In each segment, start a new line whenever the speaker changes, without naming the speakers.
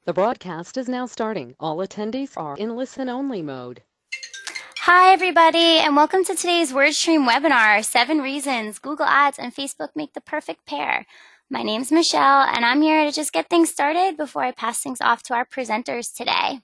The broadcast is now starting. All attendees are in listen-only mode.
Hi, everybody, and welcome to today's WordStream webinar, 7 Reasons Google Ads and Facebook Make the Perfect Pair. My name's Michelle, and I'm here to just get things started before I pass things off to our presenters today.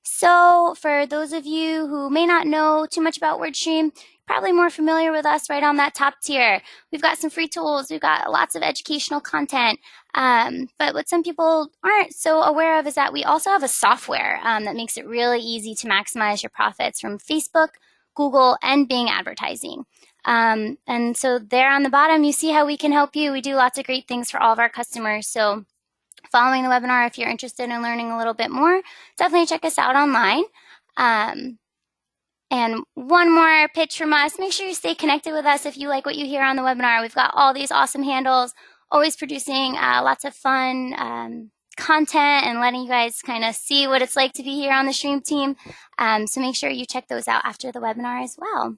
So for those of you who may not know too much about WordStream, probably more familiar with us right on that top tier. We've got some free tools. We've got lots of educational content. But what some people aren't so aware of is that we also have a software that makes it really easy to maximize your profits from Facebook, Google, and Bing advertising. And so there on the bottom, you see how we can help you. We do lots of great things for all of our customers. So following the webinar, if you're interested in learning a little bit more, definitely check us out online. And one more pitch from us, make sure you stay connected with us if you like what you hear on the webinar. We've got all these awesome handles, always producing lots of fun content and letting you guys kind of see what it's like to be here on the Stream team. So make sure you check those out after the webinar as well.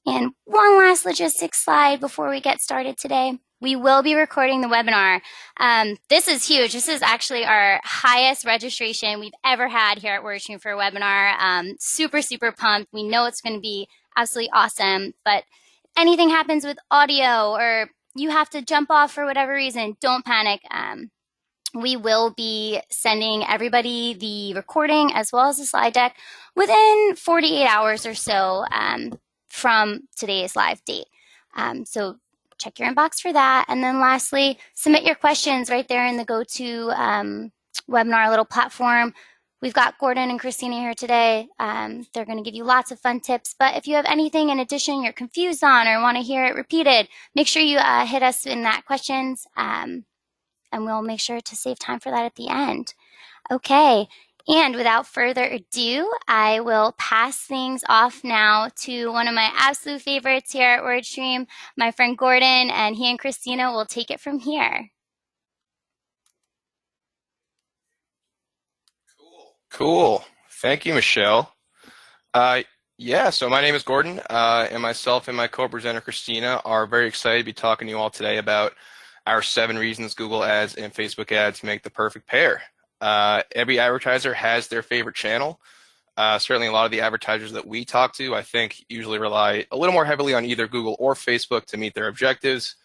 And one last logistics slide before we get started today. We will be recording the webinar. This is huge. This is actually our highest registration we've ever had here at WordStream for a webinar. Super, super pumped. We know it's going to be absolutely awesome. But anything happens with audio or you have to jump off for whatever reason, don't panic. We will be sending everybody the recording as well as the slide deck within 48 hours or so from today's live date. So check your inbox for that. And then lastly, submit your questions right there in the GoTo webinar little platform. We've got Gordon and Christina here today. They're going to give you lots of fun tips. But if you have anything in addition you're confused on or want to hear it repeated, make sure you hit us in that questions. And we'll make sure to save time for that at the end. Okay. And without further ado, I will pass things off now to one of my absolute favorites here at WordStream, my friend Gordon, and he and Christina will take it from here.
Cool. Thank you, Michelle. So my name is Gordon, and myself and my co-presenter Christina are very excited to be talking to you all today about our 7 reasons Google Ads and Facebook Ads make the perfect pair. Every advertiser has their favorite channel. Certainly a lot of the advertisers that we talk to, I think, usually rely a little more heavily on either Google or Facebook to meet their objectives.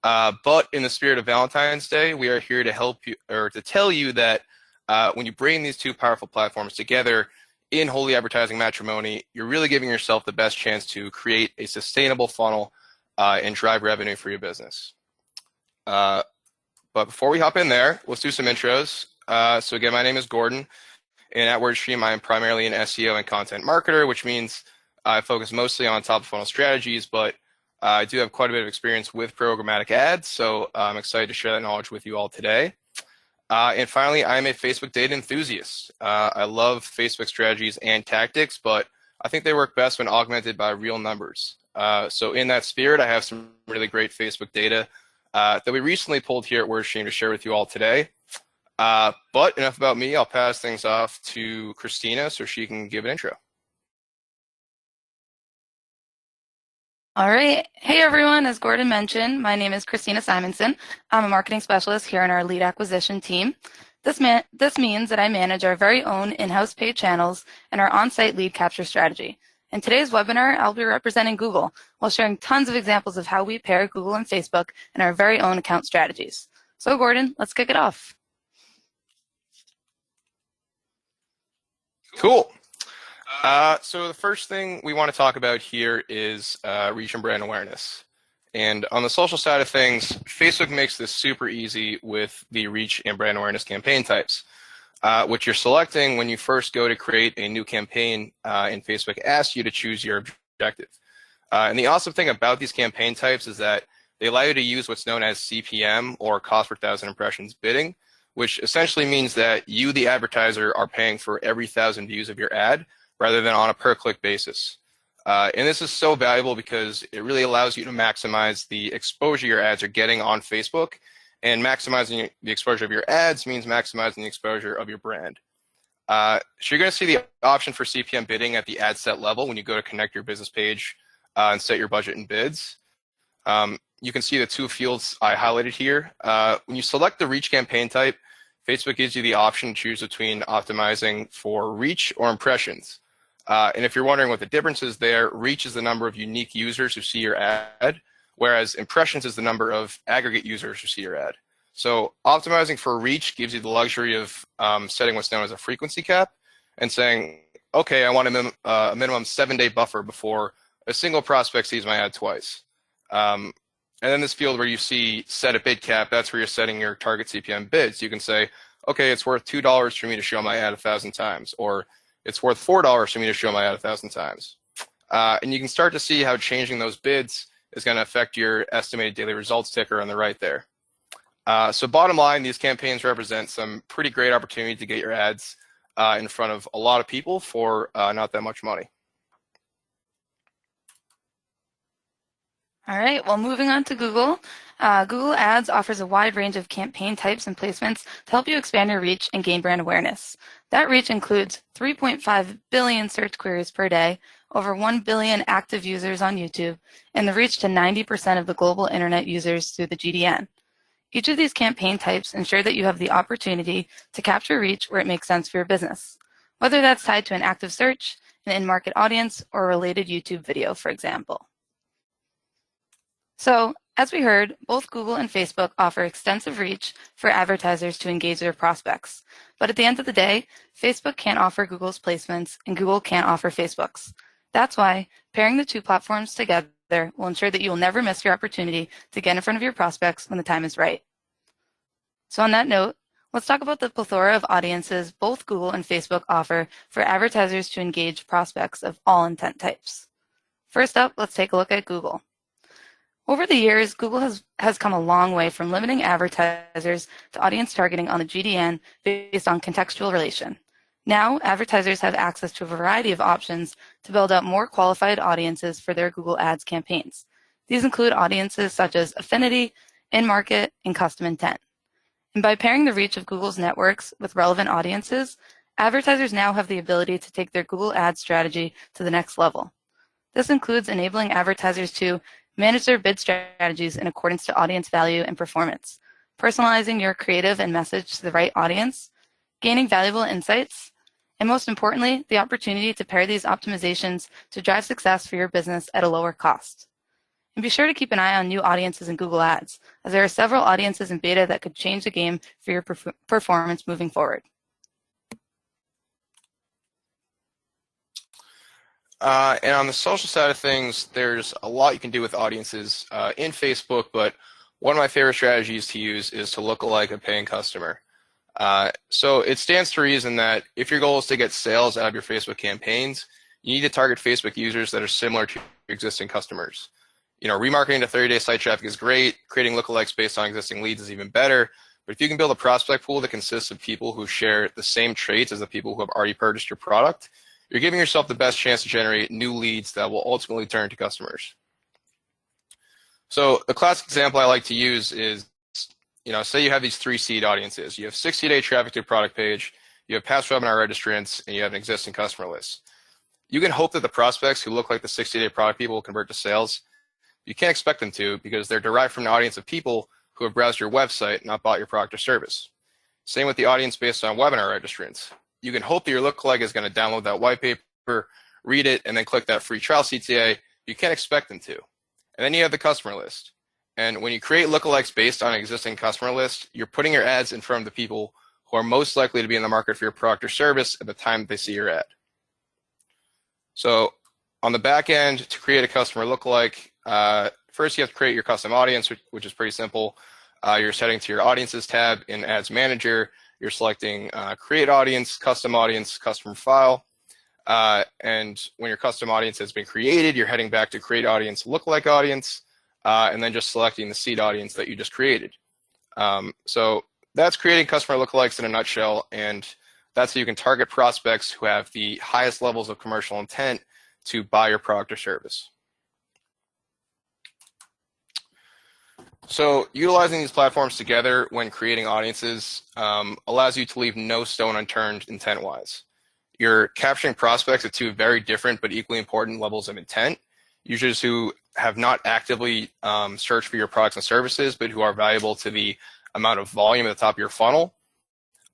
But in the spirit of Valentine's Day, we are here to help you, or to tell you that when you bring these two powerful platforms together in holy advertising matrimony, you're really giving yourself the best chance to create a sustainable funnel and drive revenue for your business. But before we hop in there, let's do some intros. So again, my name is Gordon, and at WordStream, I am primarily an SEO and content marketer, which means I focus mostly on top of funnel strategies, but I do have quite a bit of experience with programmatic ads, so I'm excited to share that knowledge with you all today. And finally, I'm a Facebook data enthusiast. I love Facebook strategies and tactics, but I think they work best when augmented by real numbers. So in that spirit, I have some really great Facebook data that we recently pulled here at WordStream to share with you all today. But enough about me. I'll pass things off to Christina so she can give an intro.
All right. Hey, everyone. As Gordon mentioned, my name is Christina Simonson. I'm a marketing specialist here in our lead acquisition team. This means that I manage our very own in-house paid channels and our on-site lead capture strategy. In today's webinar, I'll be representing Google while sharing tons of examples of how we pair Google and Facebook in our very own account strategies. So, Gordon, let's kick it off.
Cool. So the first thing we want to talk about here is reach and brand awareness. And on the social side of things, Facebook makes this super easy with the reach and brand awareness campaign types, which you're selecting when you first go to create a new campaign and Facebook asks you to choose your objective. And the awesome thing about these campaign types is that they allow you to use what's known as CPM, or cost per thousand impressions bidding, which essentially means that you, the advertiser, are paying for every 1,000 views of your ad rather than on a per-click basis. And this is so valuable because it really allows you to maximize the exposure your ads are getting on Facebook, and maximizing the exposure of your ads means maximizing the exposure of your brand. So you're going to see the option for CPM bidding at the ad set level when you go to connect your business page and set your budget and bids. You can see the 2 fields I highlighted here. When you select the reach campaign type, Facebook gives you the option to choose between optimizing for reach or impressions. And if you're wondering what the difference is there, reach is the number of unique users who see your ad, whereas impressions is the number of aggregate users who see your ad. So optimizing for reach gives you the luxury of setting what's known as a frequency cap and saying, okay, I want a minimum 7-day buffer before a single prospect sees my ad twice. And then this field where you see set a bid cap, that's where you're setting your target CPM bids. You can say, okay, it's worth $2 for me to show my ad 1,000 times, or it's worth $4 for me to show my ad 1,000 times. And you can start to see how changing those bids is going to affect your estimated daily results ticker on the right there. So bottom line, these campaigns represent some pretty great opportunity to get your ads in front of a lot of people for not that much money.
All right, well, moving on to Google. Google Ads offers a wide range of campaign types and placements to help you expand your reach and gain brand awareness. That reach includes 3.5 billion search queries per day, over 1 billion active users on YouTube, and the reach to 90% of the global internet users through the GDN. Each of these campaign types ensure that you have the opportunity to capture reach where it makes sense for your business, whether that's tied to an active search, an in-market audience, or a related YouTube video, for example. So, as we heard, both Google and Facebook offer extensive reach for advertisers to engage their prospects. But at the end of the day, Facebook can't offer Google's placements and Google can't offer Facebook's. That's why pairing the two platforms together will ensure that you will never miss your opportunity to get in front of your prospects when the time is right. So on that note, let's talk about the plethora of audiences both Google and Facebook offer for advertisers to engage prospects of all intent types. First up, let's take a look at Google. Over the years, Google has come a long way from limiting advertisers to audience targeting on the GDN based on contextual relation. Now, advertisers have access to a variety of options to build out more qualified audiences for their Google Ads campaigns. These include audiences such as affinity, in-market, and custom intent. And by pairing the reach of Google's networks with relevant audiences, advertisers now have the ability to take their Google Ads strategy to the next level. This includes enabling advertisers to manage their bid strategies in accordance to audience value and performance, personalizing your creative and message to the right audience, gaining valuable insights, and most importantly, the opportunity to pair these optimizations to drive success for your business at a lower cost. And be sure to keep an eye on new audiences in Google Ads, as there are several audiences in beta that could change the game for your performance moving forward.
And on the social side of things, there's a lot you can do with audiences in Facebook, but one of my favorite strategies to use is to look like a paying customer. So it stands to reason that if your goal is to get sales out of your Facebook campaigns, you need to target Facebook users that are similar to your existing customers. You know, remarketing to 30-day site traffic is great. Creating lookalikes based on existing leads is even better. But if you can build a prospect pool that consists of people who share the same traits as the people who have already purchased your product, you're giving yourself the best chance to generate new leads that will ultimately turn to customers. So the classic example I like to use is, you know, say you have these 3 seed audiences. You have 60-day traffic to your product page, you have past webinar registrants, and you have an existing customer list. You can hope that the prospects who look like the 60-day product people will convert to sales. You can't expect them to because they're derived from an audience of people who have browsed your website, not bought your product or service. Same with the audience based on webinar registrants. You can hope that your lookalike is going to download that white paper, read it, and then click that free trial CTA. You can't expect them to. And then you have the customer list. And when you create lookalikes based on an existing customer list, you're putting your ads in front of the people who are most likely to be in the market for your product or service at the time that they see your ad. So on the back end, to create a customer lookalike, first you have to create your custom audience, which is pretty simple. You're setting to your audiences tab in Ads Manager. You're selecting create audience, customer file. And when your custom audience has been created, you're heading back to create audience, lookalike audience, and then just selecting the seed audience that you just created. So that's creating customer lookalikes in a nutshell, and that's how you can target prospects who have the highest levels of commercial intent to buy your product or service. So utilizing these platforms together when creating audiences allows you to leave no stone unturned intent-wise. You're capturing prospects at 2 very different but equally important levels of intent. Users who have not actively searched for your products and services, but who are valuable to the amount of volume at the top of your funnel.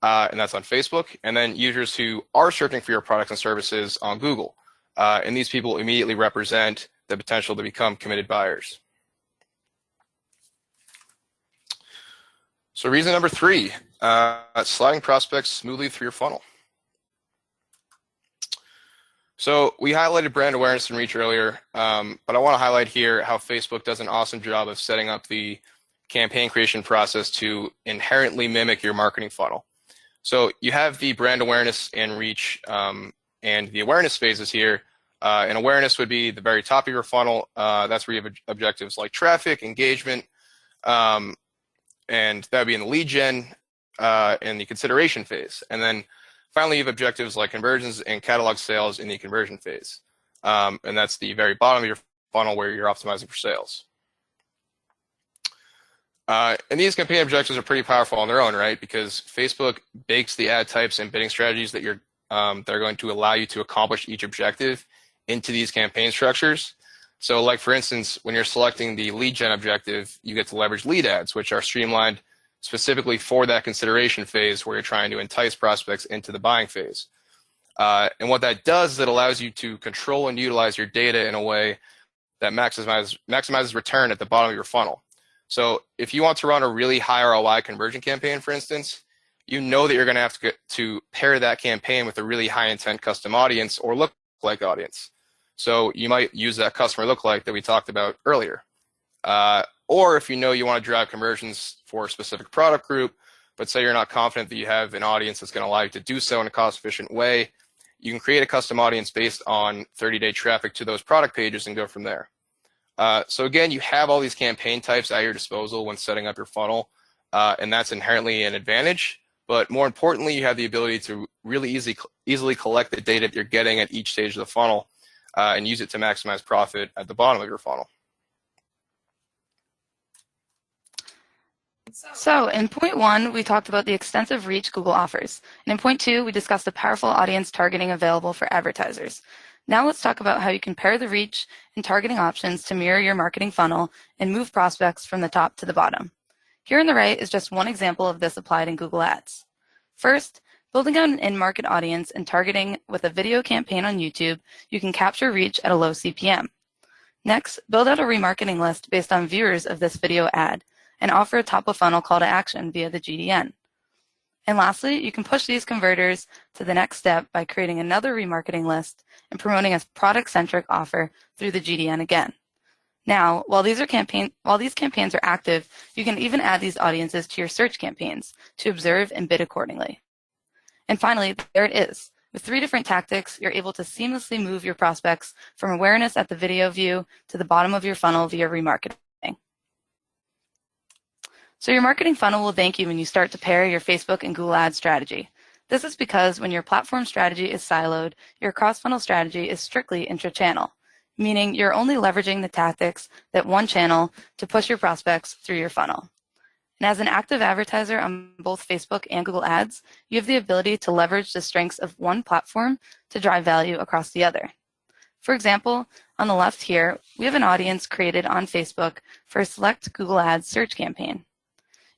and that's on Facebook, and then users who are searching for your products and services on Google. And these people immediately represent the potential to become committed buyers. So reason number 3, sliding prospects smoothly through your funnel. So we highlighted brand awareness and reach earlier, but I want to highlight here how Facebook does an awesome job of setting up the campaign creation process to inherently mimic your marketing funnel. So you have the brand awareness and reach and the awareness phases here. And awareness would be the very top of your funnel. That's where you have objectives like traffic, engagement, and that would be in the lead gen and the consideration phase. And then finally, you have objectives like conversions and catalog sales in the conversion phase. And that's the very bottom of your funnel where you're optimizing for sales. And these campaign objectives are pretty powerful on their own, right? Because Facebook bakes the ad types and bidding strategies that that are going to allow you to accomplish each objective into these campaign structures. So like, for instance, when you're selecting the lead gen objective, you get to leverage lead ads, which are streamlined specifically for that consideration phase where you're trying to entice prospects into the buying phase. And what that does is it allows you to control and utilize your data in a way that maximizes return at the bottom of your funnel. So if you want to run a really high ROI conversion campaign, for instance, you know that you're going to have to pair that campaign with a really high intent custom audience or lookalike audience. So you might use that customer lookalike that we talked about earlier. Or if you know you want to drive conversions for a specific product group, but say you're not confident that you have an audience that's going to allow you to do so in a cost-efficient way, you can create a custom audience based on 30-day traffic to those product pages and go from there. So again, you have all these campaign types at your disposal when setting up your funnel, and that's inherently an advantage. But more importantly, you have the ability to really easily collect the data that you're getting at each stage of the funnel and use it to maximize profit at the bottom of your funnel.
So in point 1, we talked about the extensive reach Google offers. And in point 2, we discussed the powerful audience targeting available for advertisers. Now let's talk about how you can pair the reach and targeting options to mirror your marketing funnel and move prospects from the top to the bottom. Here on the right is just one example of this applied in Google Ads. First, building out an in-market audience and targeting with a video campaign on YouTube, you can capture reach at a low CPM. Next, build out a remarketing list based on viewers of this video ad and offer a top-of-funnel call to action via the GDN. And lastly, you can push these converters to the next step by creating another remarketing list and promoting a product-centric offer through the GDN again. Now, while these campaigns are active, you can even add these audiences to your search campaigns to observe and bid accordingly. And finally, there it is. With 3 different tactics, you're able to seamlessly move your prospects from awareness at the video view to the bottom of your funnel via remarketing. So your marketing funnel will thank you when you start to pair your Facebook and Google Ads strategy. This is because when your platform strategy is siloed, your cross-funnel strategy is strictly intra-channel, meaning you're only leveraging the tactics that one channel to push your prospects through your funnel. And as an active advertiser on both Facebook and Google Ads, you have the ability to leverage the strengths of one platform to drive value across the other. For example, on the left here, we have an audience created on Facebook for a select Google Ads search campaign.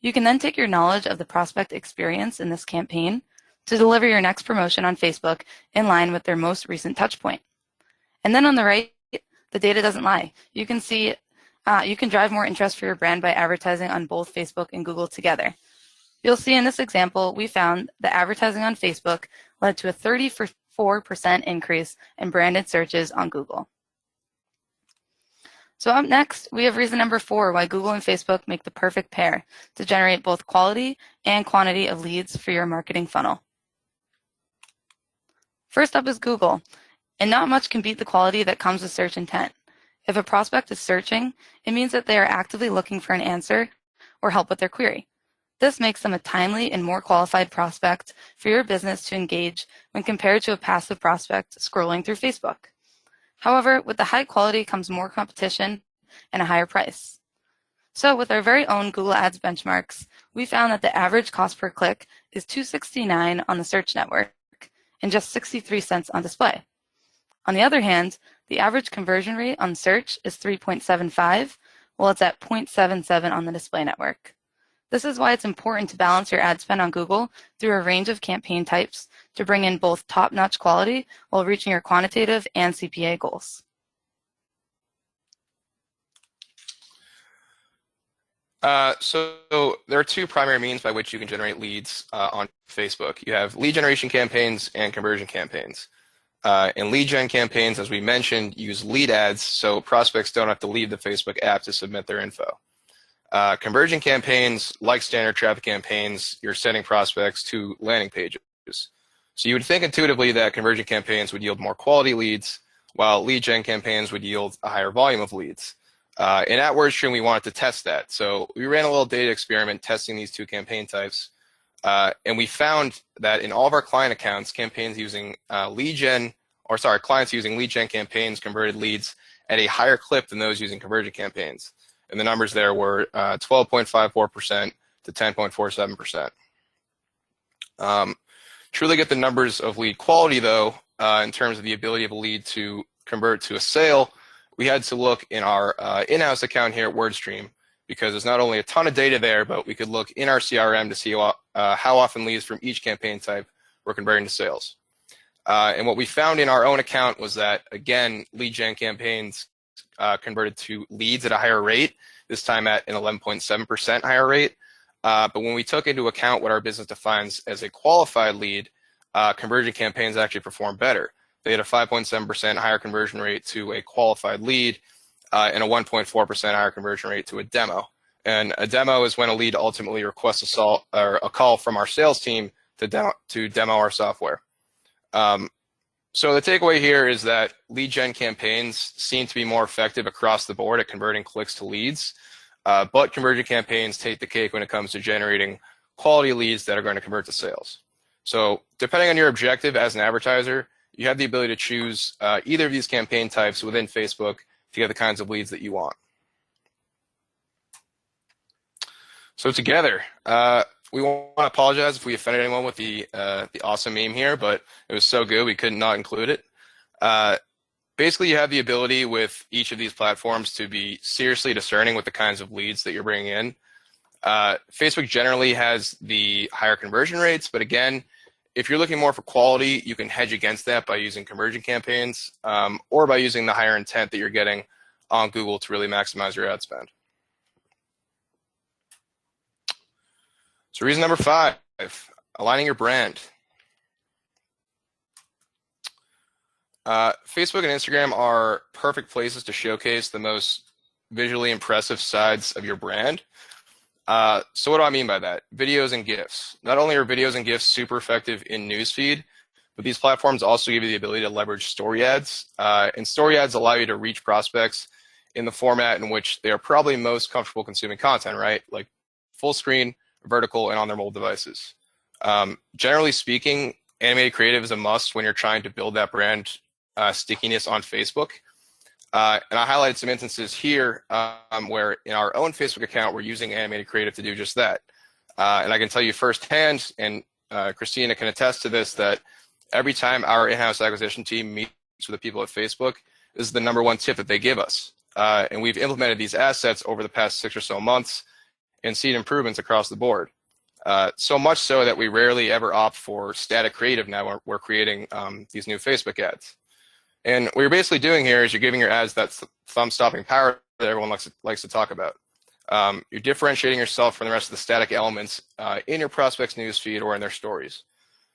You can then take your knowledge of the prospect experience in this campaign to deliver your next promotion on Facebook in line with their most recent touch point. And then on the right, the data doesn't lie. You can see you can drive more interest for your brand by advertising on both Facebook and Google together. You'll see in this example, we found that advertising on Facebook led to a 34% increase in branded searches on Google. So up next, we have reason number 4 why Google and Facebook make the perfect pair to generate both quality and quantity of leads for your marketing funnel. First up is Google, and not much can beat the quality that comes with search intent. If a prospect is searching, it means that they are actively looking for an answer or help with their query. This makes them a timely and more qualified prospect for your business to engage when compared to a passive prospect scrolling through Facebook. However, with the high quality comes more competition and a higher price. So with our very own Google Ads benchmarks, we found that the average cost per click is $2.69 on the search network and just 63 cents on display. On the other hand, the average conversion rate on search is 3.75, while it's at 0.77 on the display network. This is why it's important to balance your ad spend on Google through a range of campaign types to bring in both top-notch quality while reaching your quantitative and CPA goals.
So there are two primary means by which you can generate leads on Facebook. You have lead generation campaigns and conversion campaigns. And lead gen campaigns, as we mentioned, use lead ads, so prospects don't have to leave the Facebook app to submit their info. Conversion campaigns, like standard traffic campaigns, you're sending prospects to landing pages. So you would think intuitively that conversion campaigns would yield more quality leads, while lead gen campaigns would yield a higher volume of leads. And at WordStream, we wanted to test that. So we ran a little data experiment testing these two campaign types. And we found that in all of our client accounts, clients using lead gen campaigns converted leads at a higher clip than those using conversion campaigns. And the numbers there were 12.54% to 10.47%. Truly get the numbers of lead quality, though, in terms of the ability of a lead to convert to a sale, we had to look in our in-house account here at WordStream, because there's not only a ton of data there, but we could look in our CRM to see how often leads from each campaign type were converting to sales. And what we found in our own account was that, again, lead gen campaigns converted to leads at a higher rate, this time at an 11.7% higher rate. But when we took into account what our business defines as a qualified lead, conversion campaigns actually performed better. They had a 5.7% higher conversion rate to a qualified lead and a 1.4% higher conversion rate to a demo. And a demo is when a lead ultimately requests a call from our sales team to demo our software. So the takeaway here is that lead gen campaigns seem to be more effective across the board at converting clicks to leads, but conversion campaigns take the cake when it comes to generating quality leads that are going to convert to sales. So depending on your objective as an advertiser, you have the ability to choose either of these campaign types within Facebook to get the kinds of leads that you want. So together, we want to apologize if we offended anyone with the awesome meme here, but it was so good we could not include it. Basically, you have the ability with each of these platforms to be seriously discerning with the kinds of leads that you're bringing in. Facebook generally has the higher conversion rates, but again, if you're looking more for quality, you can hedge against that by using conversion campaigns or by using the higher intent that you're getting on Google to really maximize your ad spend. So reason number 5, aligning your brand. Facebook and Instagram are perfect places to showcase the most visually impressive sides of your brand. So what do I mean by that? Videos and GIFs. Not only are videos and GIFs super effective in newsfeed, but these platforms also give you the ability to leverage story ads. And story ads allow you to reach prospects in the format in which they are probably most comfortable consuming content, right? Like full screen, vertical, and on their mobile devices. Generally speaking, animated creative is a must when you're trying to build that brand stickiness on Facebook. And I highlighted some instances here where in our own Facebook account, we're using animated creative to do just that. And I can tell you firsthand, and Christina can attest to this, that every time our in-house acquisition team meets with the people at Facebook, this is the #1 tip that they give us. And we've implemented these assets over the past 6 or so months and seen improvements across the board. So much so that we rarely ever opt for static creative now when we're creating these new Facebook ads. And what you're basically doing here is you're giving your ads that thumb-stopping power that everyone likes to talk about. You're differentiating yourself from the rest of the static elements in your prospects' newsfeed or in their stories.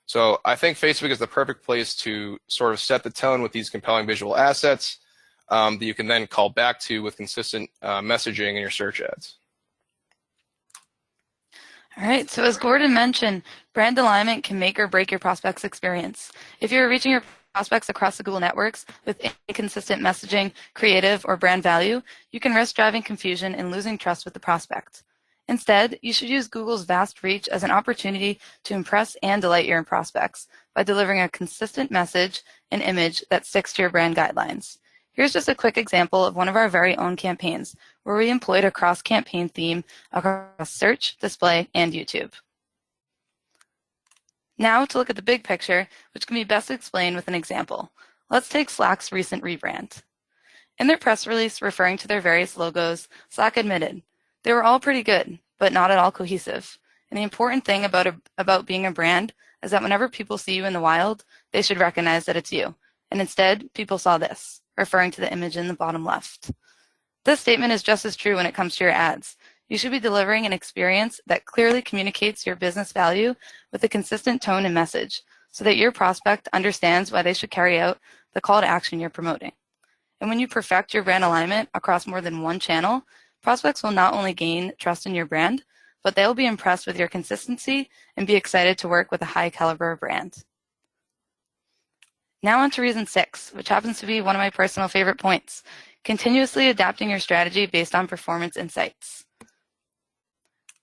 So I think Facebook is the perfect place to sort of set the tone with these compelling visual assets that you can then call back to with consistent messaging in your search ads.
All right, so as Gordon mentioned, brand alignment can make or break your prospect's experience. If you're reaching your prospects across the Google networks with inconsistent messaging, creative, or brand value, you can risk driving confusion and losing trust with the prospect. Instead, you should use Google's vast reach as an opportunity to impress and delight your prospects by delivering a consistent message and image that sticks to your brand guidelines. Here's just a quick example of one of our very own campaigns where we employed a cross-campaign theme across search, display, and YouTube. Now to look at the big picture, which can be best explained with an example. Let's take Slack's recent rebrand. In their press release referring to their various logos, Slack admitted, they were all pretty good, but not at all cohesive. And the important thing about being a brand is that whenever people see you in the wild, they should recognize that it's you. And instead, people saw this, referring to the image in the bottom left. This statement is just as true when it comes to your ads. You should be delivering an experience that clearly communicates your business value with a consistent tone and message, so that your prospect understands why they should carry out the call to action you're promoting. And when you perfect your brand alignment across more than one channel, prospects will not only gain trust in your brand, but they'll be impressed with your consistency and be excited to work with a high caliber brand. Now on to reason 6, which happens to be one of my personal favorite points: continuously adapting your strategy based on performance insights.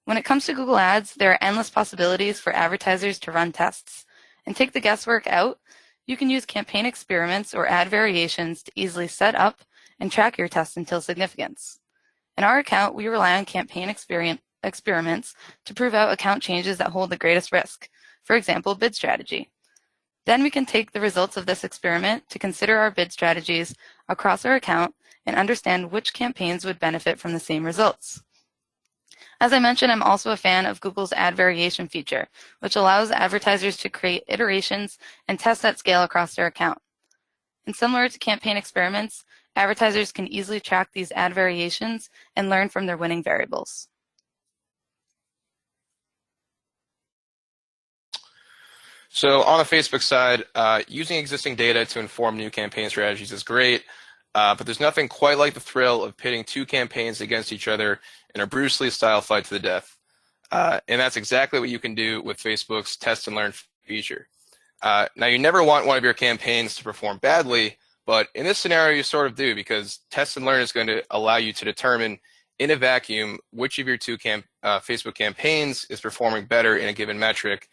When it comes to Google Ads, there are endless possibilities for advertisers to run tests. And take the guesswork out, you can use campaign experiments or ad variations to easily set up and track your tests until significance. In our account, we rely on campaign experiments to prove out account changes that hold the greatest risk, for example, bid strategy. Then we can take the results of this experiment to consider our bid strategies across our account and understand which campaigns would benefit from the same results. As I mentioned, I'm also a fan of Google's ad variation feature, which allows advertisers to create iterations and test at scale across their account. And similar to campaign experiments, advertisers can easily track these ad variations and learn from their winning variables.
So on the Facebook side, using existing data to inform new campaign strategies is great, but there's nothing quite like the thrill of pitting two campaigns against each other in a Bruce Lee style fight to the death. And that's exactly what you can do with Facebook's test and learn feature. Now, you never want one of your campaigns to perform badly, but in this scenario, you sort of do, because test and learn is going to allow you to determine in a vacuum which of your two Facebook campaigns is performing better in a given metric.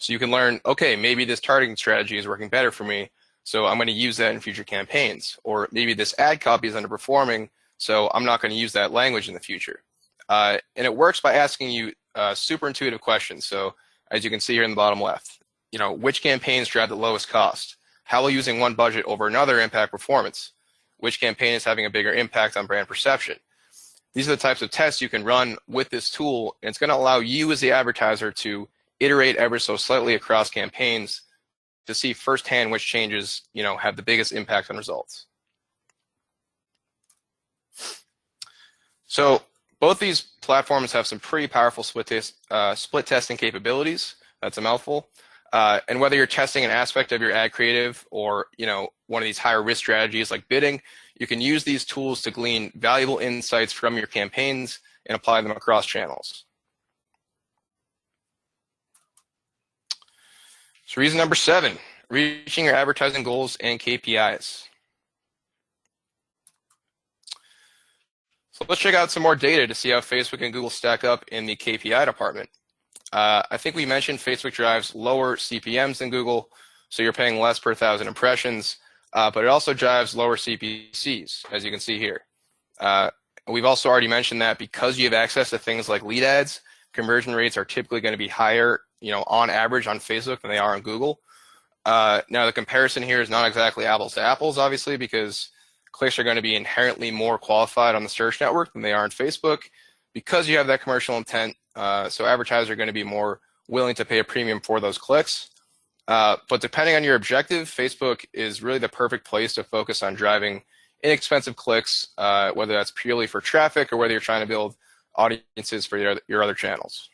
So you can learn, okay, maybe this targeting strategy is working better for me, so I'm going to use that in future campaigns. Or maybe this ad copy is underperforming, so I'm not going to use that language in the future. And it works by asking you super intuitive questions. So as you can see here in the bottom left, which campaigns drive the lowest cost? How will using one budget over another impact performance? Which campaign is having a bigger impact on brand perception? These are the types of tests you can run with this tool, and it's going to allow you as the advertiser to iterate ever so slightly across campaigns to see firsthand which changes have the biggest impact on results. So both these platforms have some pretty powerful split testing capabilities. That's a mouthful. And whether you're testing an aspect of your ad creative or one of these higher risk strategies like bidding, you can use these tools to glean valuable insights from your campaigns and apply them across channels. So reason number 7, reaching your advertising goals and KPIs. So let's check out some more data to see how Facebook and Google stack up in the KPI department. I think we mentioned Facebook drives lower CPMs than Google, so you're paying less per 1,000 impressions, but it also drives lower CPCs, as you can see here. We've also already mentioned that because you have access to things like lead ads, conversion rates are typically going to be higher, on average on Facebook than they are on Google. Now, the comparison here is not exactly apples to apples, obviously, because clicks are going to be inherently more qualified on the search network than they are on Facebook because you have that commercial intent. So advertisers are going to be more willing to pay a premium for those clicks. But depending on your objective, Facebook is really the perfect place to focus on driving inexpensive clicks, whether that's purely for traffic or whether you're trying to build audiences for your other channels.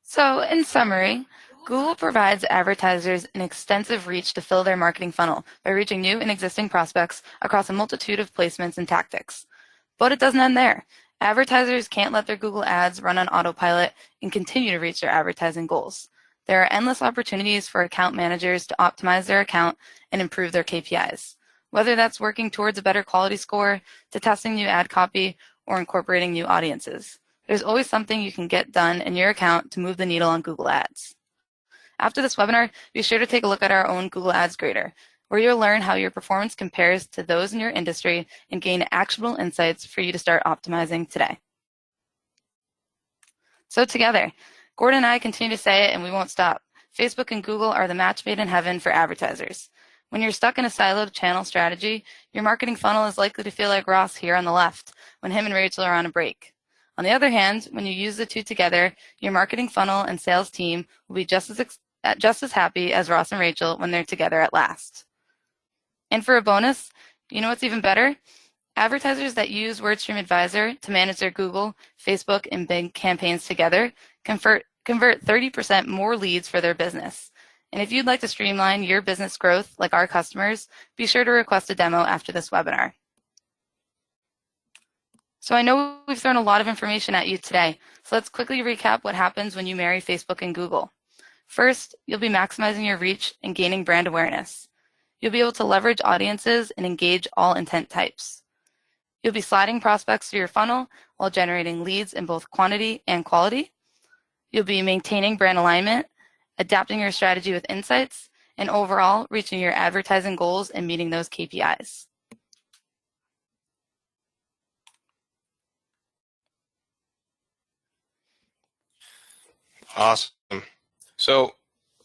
So in summary, Google provides advertisers an extensive reach to fill their marketing funnel by reaching new and existing prospects across a multitude of placements and tactics. But it doesn't end there. Advertisers can't let their Google ads run on autopilot and continue to reach their advertising goals. There are endless opportunities for account managers to optimize their account and improve their KPIs, whether that's working towards a better quality score, to testing new ad copy, or incorporating new audiences. There's always something you can get done in your account to move the needle on Google Ads. After this webinar, be sure to take a look at our own Google Ads Grader, where you'll learn how your performance compares to those in your industry and gain actionable insights for you to start optimizing today. So together, Gordon and I continue to say it and we won't stop. Facebook and Google are the match made in heaven for advertisers. When you're stuck in a siloed channel strategy, your marketing funnel is likely to feel like Ross here on the left when him and Rachel are on a break. On the other hand, when you use the two together, your marketing funnel and sales team will be just as happy as Ross and Rachel when they're together at last. And for a bonus, you know what's even better? Advertisers that use WordStream Advisor to manage their Google, Facebook, and Bing campaigns together convert 30% more leads for their business. And if you'd like to streamline your business growth like our customers, be sure to request a demo after this webinar. So I know we've thrown a lot of information at you today, so let's quickly recap what happens when you marry Facebook and Google. First, you'll be maximizing your reach and gaining brand awareness. You'll be able to leverage audiences and engage all intent types. You'll be sliding prospects through your funnel while generating leads in both quantity and quality. You'll be maintaining brand alignment, adapting your strategy with insights, and overall reaching your advertising goals and meeting those KPIs.
Awesome. So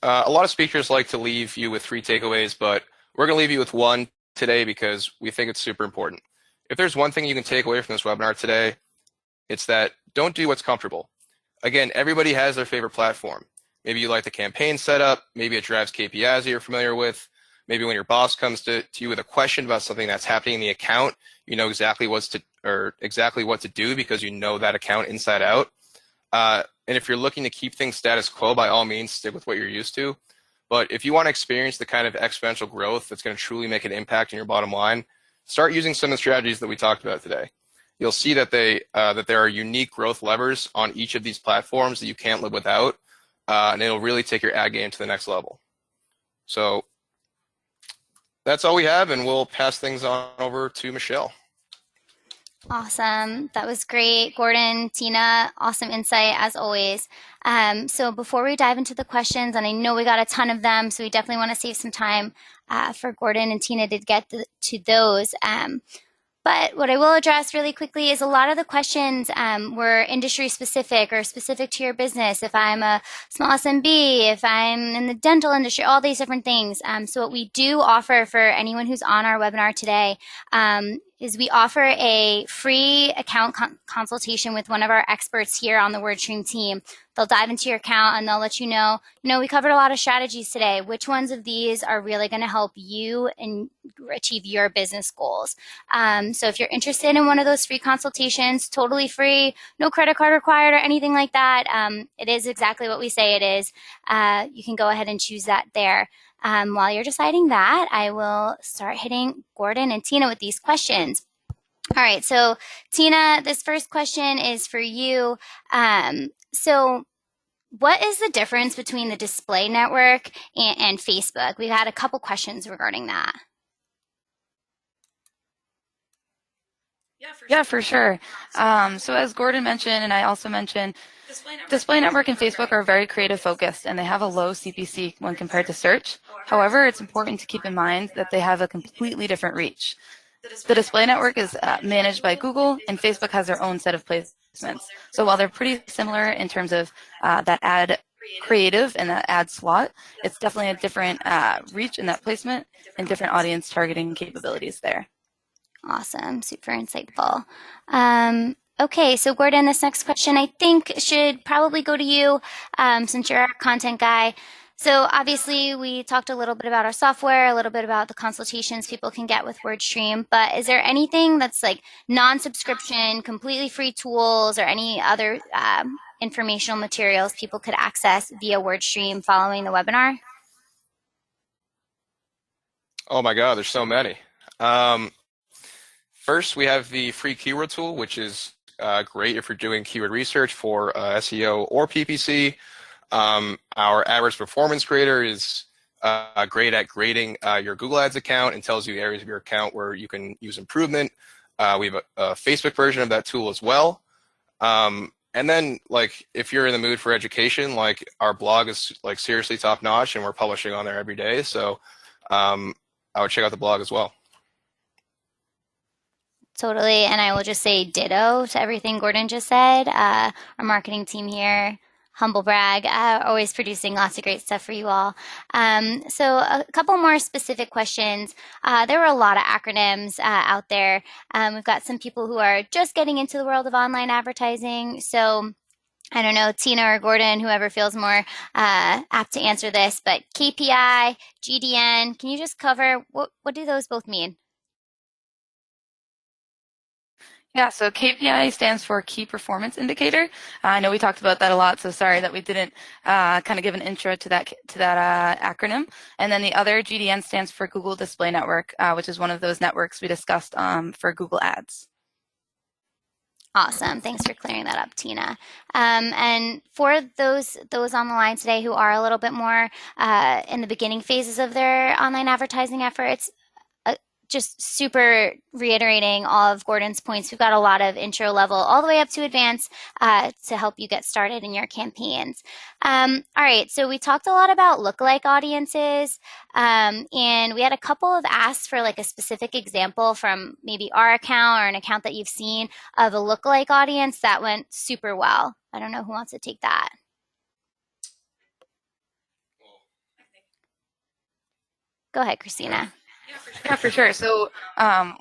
a lot of speakers like to leave you with 3 takeaways, but we're going to leave you with one today because we think it's super important. If there's one thing you can take away from this webinar today, it's that don't do what's comfortable. Again, everybody has their favorite platform. Maybe you like the campaign setup. Maybe it drives KPIs that you're familiar with. Maybe when your boss comes to you with a question about something that's happening in the account, you know exactly what to do because you know that account inside out. And if you're looking to keep things status quo, by all means, stick with what you're used to. But if you want to experience the kind of exponential growth that's going to truly make an impact in your bottom line, start using some of the strategies that we talked about today. You'll see that that there are unique growth levers on each of these platforms that you can't live without, and it'll really take your ad game to the next level. So that's all we have, and we'll pass things on over to Michelle.
Awesome. That was great. Gordon, Tina, awesome insight as always. So before we dive into the questions, and I know we got a ton of them, so we definitely want to save some time for Gordon and Tina to get to those. But what I will address really quickly is a lot of the questions were industry specific or specific to your business. If I'm a small SMB, if I'm in the dental industry, all these different things. So what we do offer for anyone who's on our webinar today is we offer a free account consultation with one of our experts here on the WordStream team. They'll dive into your account and they'll let you know, we covered a lot of strategies today. Which ones of these are really going to help you and achieve your business goals? So if you're interested in one of those free consultations, totally free, no credit card required or anything like that, it is exactly what we say it is. You can go ahead and choose that there. While you're deciding that, I will start hitting Gordon and Tina with these questions. All right, so Tina, this first question is for you. So what is the difference between the display network and Facebook? We've had a couple questions regarding that.
Yeah, for sure. So as Gordon mentioned, and I also mentioned, Display Network and Facebook are very creative focused, and they have a low CPC when compared to search. However, it's important to keep in mind that they have a completely different reach. The Display Network is managed by Google, and Facebook has their own set of placements. So while they're pretty similar in terms of that ad creative and that ad slot, it's definitely a different reach in that placement and different audience targeting capabilities there.
Awesome, super insightful. Okay, so Gordon, this next question I think should probably go to you since you're our content guy. So obviously we talked a little bit about our software, a little bit about the consultations people can get with WordStream, but is there anything that's like non-subscription, completely free tools or any other informational materials people could access via WordStream following the webinar?
Oh my God, there's so many. First, we have the free keyword tool, which is great if you're doing keyword research for SEO or PPC. Our AdWords Performance Grader is great at grading your Google Ads account and tells you areas of your account where you can use improvement. We have a Facebook version of that tool as well. And then, like, if you're in the mood for education, like, our blog is like seriously top notch, and we're publishing on there every day. So I would check out the blog as well.
Totally, and I will just say ditto to everything Gordon just said. Our marketing team here Humble brag, always producing lots of great stuff for you all. So a couple more specific questions. There were a lot of acronyms out there. We've got some people who are just getting into the world of online advertising. So I don't know, Tina or Gordon, whoever feels more apt to answer this, but KPI, GDN, can you just cover what do those both mean?
Yeah, so KPI stands for Key Performance Indicator. I know we talked about that a lot, so sorry that we didn't kind of give an intro to that acronym. And then the other GDN stands for Google Display Network, which is one of those networks we discussed for Google Ads.
Awesome. Thanks for clearing that up, Tina. And for those on the line today who are a little bit more in the beginning phases of their online advertising efforts, just super reiterating all of Gordon's points. We've got a lot of intro level all the way up to advanced to help you get started in your campaigns. All right, so we talked a lot about lookalike audiences, and we had a couple of asks for like a specific example from maybe our account or an account that you've seen of a lookalike audience that went super well. I don't know who wants to take that. Go ahead, Christina.
Yeah, for sure. So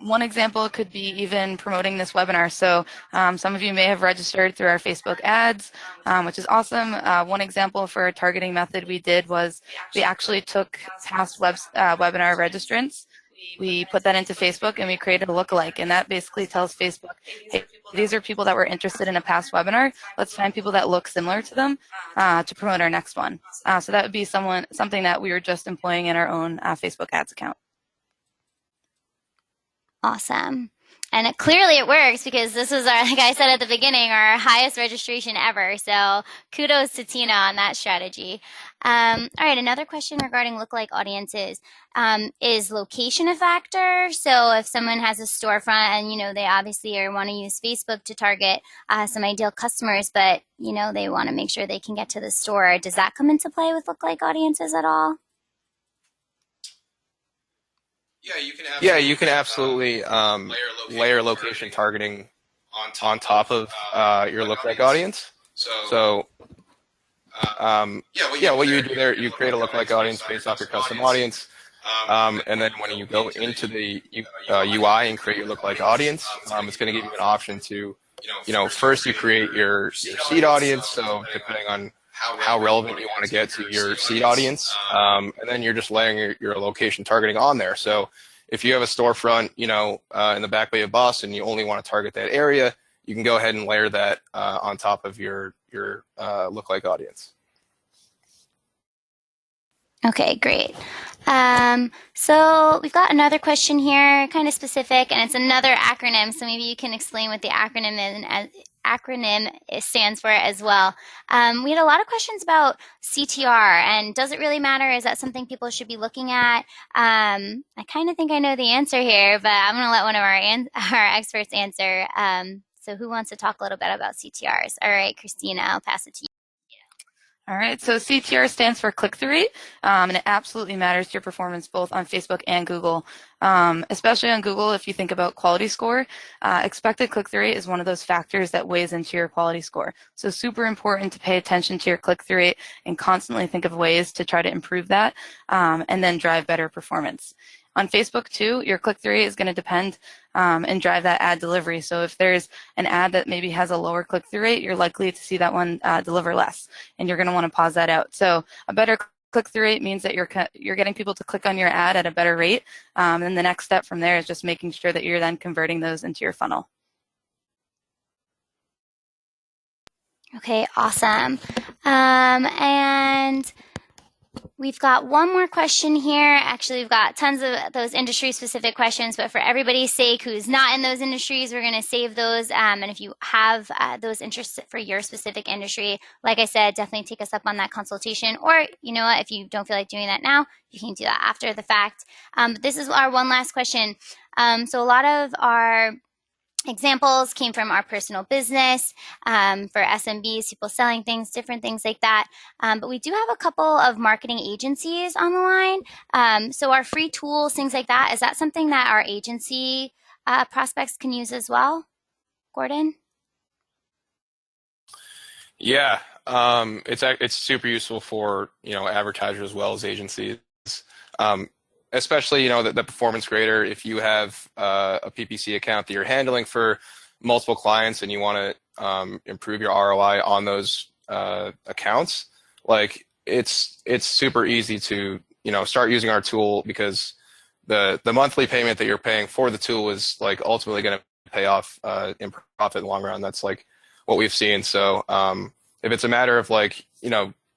one example could be even promoting this webinar. So some of you may have registered through our Facebook ads, which is awesome. One example for a targeting method we did was we actually took past webinar registrants. We put that into Facebook and we created a lookalike, and that basically tells Facebook, hey, these are people that were interested in a past webinar. Let's find people that look similar to them to promote our next one. So that would be something that we were just employing in our own Facebook ads account.
Awesome. And clearly it works because this was our, like I said at the beginning, our highest registration ever. So kudos to Tina on that strategy. All right, another question regarding lookalike audiences. Is location a factor? So if someone has a storefront and, they obviously want to use Facebook to target some ideal customers, but, they want to make sure they can get to the store, does that come into play with lookalike audiences at all?
Yeah, you can absolutely layer location targeting on top of your lookalike audience. So, what you do there, you create a lookalike audience based off your custom audience, and then when you go into the UI and create your lookalike audience, it's going to give you an option to, first you create your seed audience. So depending on how relevant you want to get to your seed audience, and then you're just layering your location targeting on there. So if you have a storefront, in the Back Bay of Boston, you only want to target that area, you can go ahead and layer that on top of your lookalike audience.
Okay, great. So we've got another question here, kind of specific, and it's another acronym. So maybe you can explain what the acronym stands for as well. We had a lot of questions about CTR, and does it really matter? Is that something people should be looking at? I kind of think I know the answer here, but I'm going to let one of our experts answer. So who wants to talk a little bit about CTRs? All right, Christina, I'll pass it to you.
All right, so CTR stands for click-through rate, and it absolutely matters to your performance both on Facebook and Google. Especially on Google, if you think about quality score, expected click-through rate is one of those factors that weighs into your quality score. So super important to pay attention to your click-through rate and constantly think of ways to try to improve that and then drive better performance. On Facebook, too, your click-through rate is going to depend and drive that ad delivery. So if there's an ad that maybe has a lower click-through rate, you're likely to see that one deliver less, and you're going to want to pause that out. So a better click-through rate means that you're getting people to click on your ad at a better rate. And the next step from there is just making sure that you're then converting those into your funnel.
Okay, awesome. And we've got one more question here. Actually, we've got tons of those industry-specific questions, but for everybody's sake who's not in those industries, we're going to save those. And if you have those interests for your specific industry, like I said, definitely take us up on that consultation. Or, you know what, if you don't feel like doing that now, you can do that after the fact. But this is our one last question. So a lot of our examples came from our personal business for SMBs, people selling things, different things like that. But we do have a couple of marketing agencies on the line. So our free tools, things like that, is that something that our agency prospects can use as well? Gordon?
Yeah, it's super useful for advertisers as well as agencies, um, especially the performance grader. If you have a PPC account that you're handling for multiple clients and you want to improve your ROI on those accounts, like it's super easy to start using our tool, because the monthly payment that you're paying for the tool is like ultimately going to pay off in profit in the long run. That's like what we've seen. So if it's a matter of like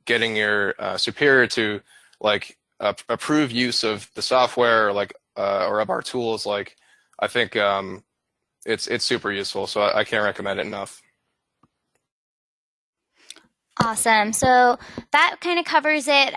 getting your superior to like approve use of the software, or like or of our tools, like I think it's super useful. So I can't recommend it enough.
Awesome. So that kind of covers it.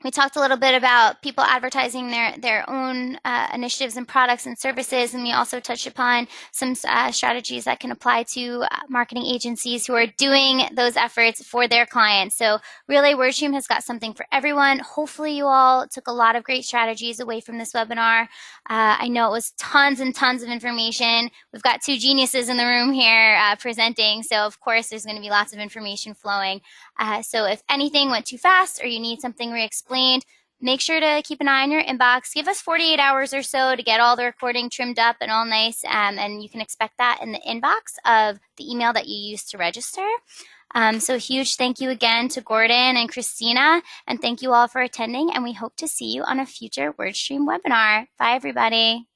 We talked a little bit about people advertising their own initiatives and products and services, and we also touched upon some strategies that can apply to marketing agencies who are doing those efforts for their clients. So really, WordStream has got something for everyone. Hopefully you all took a lot of great strategies away from this webinar. I know it was tons and tons of information. We've got two geniuses in the room here presenting, so of course there's going to be lots of information flowing. So if anything went too fast or you need something re-explained, make sure to keep an eye on your inbox. Give us 48 hours or so to get all the recording trimmed up and all nice, and you can expect that in the inbox of the email that you used to register. So huge thank you again to Gordon and Christina, and thank you all for attending, and we hope to see you on a future WordStream webinar. Bye, everybody.